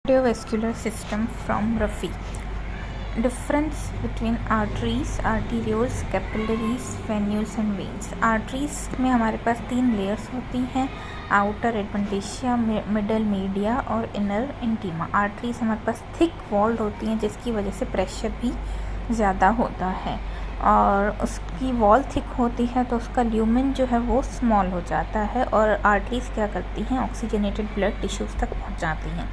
Cardiovascular system from Rafi. Difference between arteries, arterioles, capillaries, venules and veins. Arteries में हमारे पास 3 layers होती हैं, outer adventitia, middle media और inner intima. Arteries हमारे पास thick walled होती हैं जिसकी वजह से प्रेशर भी ज़्यादा होता है और उसकी वॉल थिक होती है तो उसका ल्यूमेन जो है वो स्मॉल हो जाता है और आर्टरीज क्या करती हैं, ऑक्सीजनेटेड ब्लड टिश्यूज़ तक पहुंचाती हैं.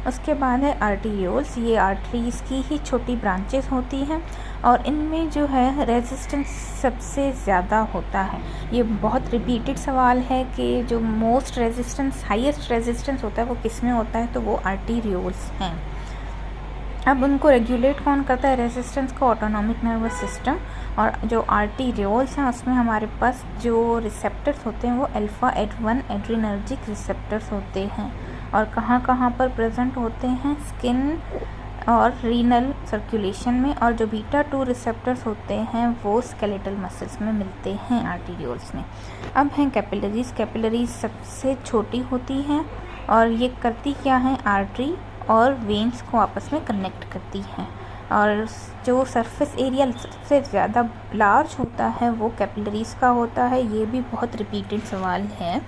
उसके बाद है आर्टीरियोल्स. ये आर्टरीज़ की ही छोटी ब्रांचेस होती हैं और इनमें जो है रेजिस्टेंस सबसे ज़्यादा होता है. ये बहुत रिपीटेड सवाल है कि जो मोस्ट रेजिस्टेंस, हाईएस्ट रेजिस्टेंस होता है वो किस में होता है, तो वो आर्टीरियोल्स हैं. अब उनको रेगुलेट कौन करता है रेजिस्टेंस को? Autonomic nervous system. और जो आर्टीरियोल्स हैं उसमें हमारे पास जो रिसेप्टर्स होते हैं वो अल्फ़ा H1 एड्रीनर्जिक रिसेप्टर्स होते हैं और कहाँ कहाँ पर प्रेजेंट होते हैं, स्किन और रीनल सर्कुलेशन में. और जो बीटा 2 रिसेप्टर्स होते हैं वो स्केलेटल मसल्स में मिलते हैं आर्टीरियोल्स में. अब हैं कैपिलरीज. कैपिलरीज सबसे छोटी होती हैं और ये करती क्या है, आर्टरी और वेन्स को आपस में कनेक्ट करती हैं. और जो सरफेस एरिया सबसे ज़्यादा लार्ज होता है वो कैपिलरीज का होता है. ये भी बहुत रिपीटेड सवाल है.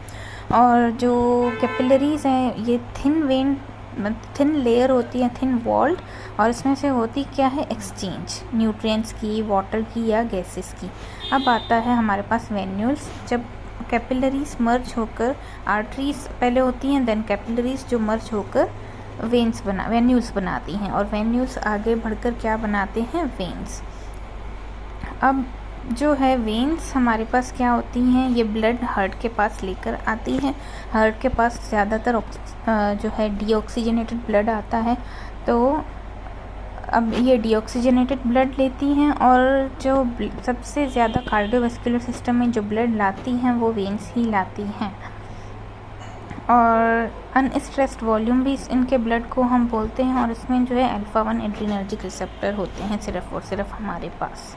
और जो कैपिलरीज हैं ये थिन लेयर होती है, थिन वॉल्ड, और इसमें से होती क्या है, एक्सचेंज न्यूट्रिएंट्स की, वाटर की या गैसेस की. अब आता है हमारे पास वेन्यूल्स. जब कैपिलरीज मर्ज होकर, आर्टरीज पहले होती हैं देन कैपिलरीज जो मर्ज होकर वेन्यूल्स बनाती हैं और वेन्यूल्स आगे बढ़कर क्या बनाते हैं, वेन्स. अब जो है वेन्स हमारे पास क्या होती हैं, ये ब्लड हार्ट के पास लेकर आती हैं. हार्ट के पास ज़्यादातर जो है डीऑक्सीजनेटेड ब्लड आता है, तो अब ये डीऑक्सीजनेटेड ब्लड लेती हैं और जो सबसे ज़्यादा कार्डियोवैस्कुलर सिस्टम में जो ब्लड लाती हैं वो वेन्स ही लाती हैं. और अनस्ट्रेस्ड वॉल्यूम भी इनके ब्लड को हम बोलते हैं और इसमें जो है अल्फ़ा 1 एड्रीनर्जिक रिसेप्टर होते हैं सिर्फ और सिर्फ हमारे पास.